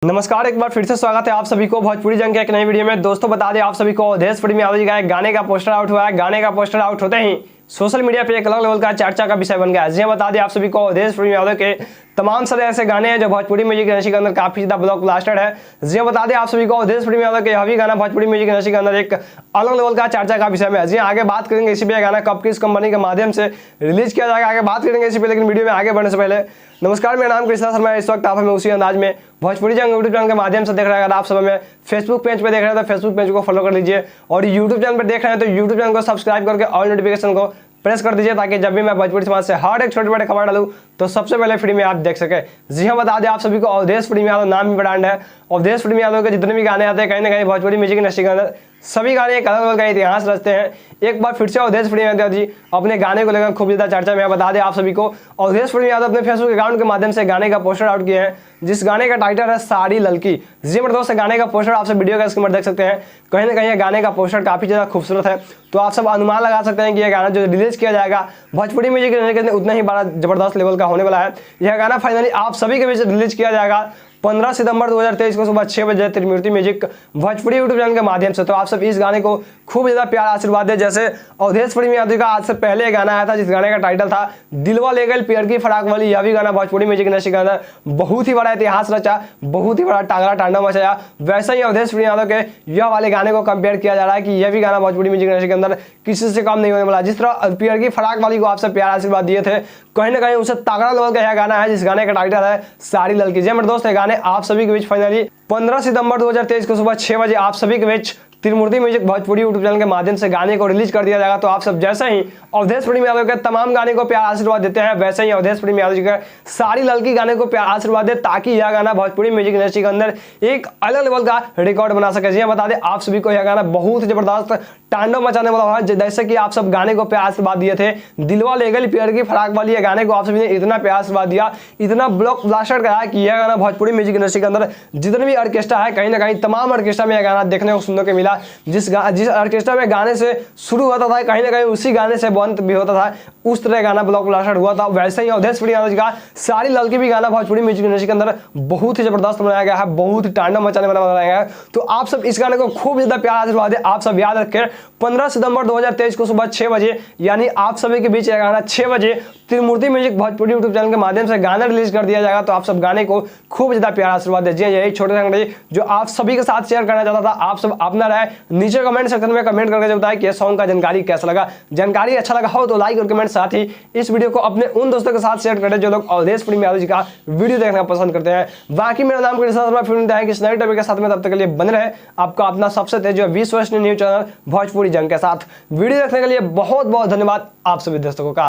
नमस्कार, एक बार फिर से स्वागत है आप सभी को भोजपुरी जंग के एक नई वीडियो में। दोस्तों बता दें आप सभी को अवधेश फिल्म यादव जी का एक गाने का पोस्टर आउट हुआ है। गाने का पोस्टर आउट होते ही सोशल मीडिया पे एक अलग लेवल का चर्चा का विषय बन गया है। जी हाँ, बता दें आप सभी को अवधेश फिल्म यादव के तमाम सारे ऐसे गाने हैं जो भोजपुरी म्यूजिक इंडस्ट्री के अंदर काफी ज्यादा ब्लॉक ब्लास्टर है। जी हाँ, बता दें आप सभी को अवधेश फिल्म यादव के यह भी गाना भोजपुरी म्यूजिक इंडस्ट्री के अंदर एक अलग लेवल का चर्चा का विषय में है। जी हाँ, आगे बात करेंगे इसी पे गाना कब किस कंपनी के माध्यम से रिलीज किया जाएगा, आगे बात करेंगे इसी पे। लेकिन वीडियो में आगे बढ़ने से पहले नमस्कार, मेरा नाम कृष्णा शर्मा है। इस वक्त आप हमें उसी अंदाज में भोजपुरी जंग यूट्यूब चैनल के माध्यम से देख रहे हैं। अगर आप सब हमें फेसबुक पेज पे देख रहे हैं तो फेसबुक पेज को फॉलो कर लीजिए, और यूट्यूब चैनल पर देख रहे हैं तो यूट्यूब चैनल को सब्सक्राइब करके ऑल नोटिफिकेशन को प्रेस कर दीजिए, ताकि जब भी मैं भोजपुरी समाज से हर एक छोटे बड़े खबर डालूं तो सबसे पहले फ्री में आप देख सके। जी हाँ, बता दें आप सभी को अवधेश फिल्म यादव नाम भी ब्रांड है। अवधेश फिल्म यादव के जितने भी गाने आते हैं कहीं ना कहीं भोजपुरी म्यूजिक इंडस्ट्री के अंदर सभी गाने एक अलग अलग का इतिहास रचते हैं। एक बार फिर से अवधेश फिल्म यादव जी अपने गाने को लेकर खूब ज्यादा चर्चा में है। बता दें आप सभी को अवधेश फिल्म यादव अपने फेसबुक अकाउंट के माध्यम से गाने का पोस्टर आउट किए हैं, जिस गाने का टाइटल है साड़ी ललकी। जी मेरे दोस्त, गाने का पोस्टर आप सब वीडियो का स्क्रीन पर देख सकते हैं। कहीं ना कहीं गाने का पोस्टर काफी ज्यादा खूबसूरत है, तो आप सब अनुमान लगा सकते हैं कि यह गाना जो रिलीज किया जाएगा भोजपुरी म्यूजिक इंडस्ट्री के अंदर उतना ही बड़ा जबरदस्त लेवल का होने वाला है। यह गाना फाइनली आप सभी के बीच रिलीज किया जाएगा 15 सितंबर 2023 को सुबह 6 बजे त्रिमूर्ति म्यूजिक भोजपुरी यूट्यूब चैनल के माध्यम से। तो आप सब इस गाने को खूब ज्यादा प्यार आशीर्वाद दें। जैसे अवधेश फिल्म यादव का आज से पहले गाना आया था जिस गाने का टाइटल था दिलवा ले गई पियर की फराक वाली, यह भी गाना भोजपुरी म्यूजिक इंडस्ट्री के अंदर बहुत ही बड़ा इतिहास रचा, बहुत ही बड़ा टांगरा टांडव मचाया। वैसे ही अवधेश फिल्म यादव के यह वाले गाने को कंपेयर किया जा रहा है कि यह भी गाना भोजपुरी म्यूजिक इंडस्ट्री के अंदर किसी से कम नहीं होने वाला। जिस तरह पियर की फराक वाली को आप सब प्यार आशीर्वाद दिए थे, कहीं ना कहीं उससे तगड़ा लेवल का यह गाना है जिस गाने का टाइटल है साड़ी ललकी। जी मेरे दोस्त, ये गाने आप सभी के बीच फाइनली 15 सितंबर 2023 को सुबह 6 बजे आप सभी के बीच त्रिमूर्ति म्यूजिक भोजपुरी यूट्यूब चैनल के माध्यम से गाने को रिलीज कर दिया जाएगा। तो आप सब जैसे ही अवधेश फिल्म यादव के तमाम गाने को प्यार आशीर्वाद देते हैं, वैसे ही अवधेश फिल्म यादव जी के साड़ी ललकी गाने को प्यार आशीर्वाद दे, ताकि यह गाना भोजपुरी म्यूजिक इंडस्ट्री के अंदर एक अलग लेवल का रिकॉर्ड बना सके। जी बता दें आप सभी को यह गाना बहुत जबरदस्त तांडव मचाने वाला है। जैसे कि आप सब गाने को प्यार आशीर्वाद दिए थे दिलवा ले गई प्यार की फराक वाली, यह गाने को आप सभी ने इतना प्यार आशीर्वाद दिया, इतना ब्लॉक ब्लास्टर करा कि यह गाना भोजपुरी म्यूजिक इंडस्ट्री के अंदर जितने भी ऑर्केस्ट्रा है कहीं ना कहीं तमाम ऑर्केस्ट्रा में यह गाना देखने को सुनने को मिला। जिस ऑर्केस्ट्रा में गाने से शुरू होता था कहीं ना कहीं उसी गाने से बंद भी होता था, उस तरह गाना ब्लॉक ब्लास्टर हुआ था। वैसे ही अवधेश फिल्म यादव जी का साड़ी ललकी भी गाना भोजपुरी म्यूजिक इंडस्ट्री के अंदर बहुत ही जबरदस्त बनाया गया है, बहुत ही तांडव मचाने वाला बनाया गया है। तो आप सब इस गाने को खूब ज्यादा प्यार आशीर्वाद है। आप सब याद रखें 15 सितंबर 2023 को सुबह 6 बजे, यानी आप सभी के बीच यह गाना 6 बजे त्रिमूर्ति म्यूजिक भोजपुरी यूट्यूब चैनल के माध्यम से गाना रिलीज कर दिया जाएगा। तो आप सब गाने को खूब ज्यादा प्यार आशीर्वाद दीजिए। यही छोटे से जो आप सभी के साथ शेयर करना चाहता था। आप सब अपना राय नीचे कमेंट सेक्शन में कमेंट करके बताएं कि सॉन्ग का जानकारी कैसा लगा। जानकारी अच्छा लगा हो तो लाइक और कमेंट, साथ ही इस वीडियो को अपने उन दोस्तों के साथ शेयर करें जो लोग अवधेश फिल्म यादव जी का वीडियो देखना पसंद करते हैं। बाकी मेरा नाम कृष्णा शर्मा, फिर मिलते हैं किस नए टॉपिक के साथ में। तब तक के लिए बने रहे आपका अपना सबसे तेज विश्वसनीय न्यूज चैनल भोजपुरी जंग के साथ। वीडियो देखने के लिए बहुत बहुत धन्यवाद आप सभी दोस्तों का।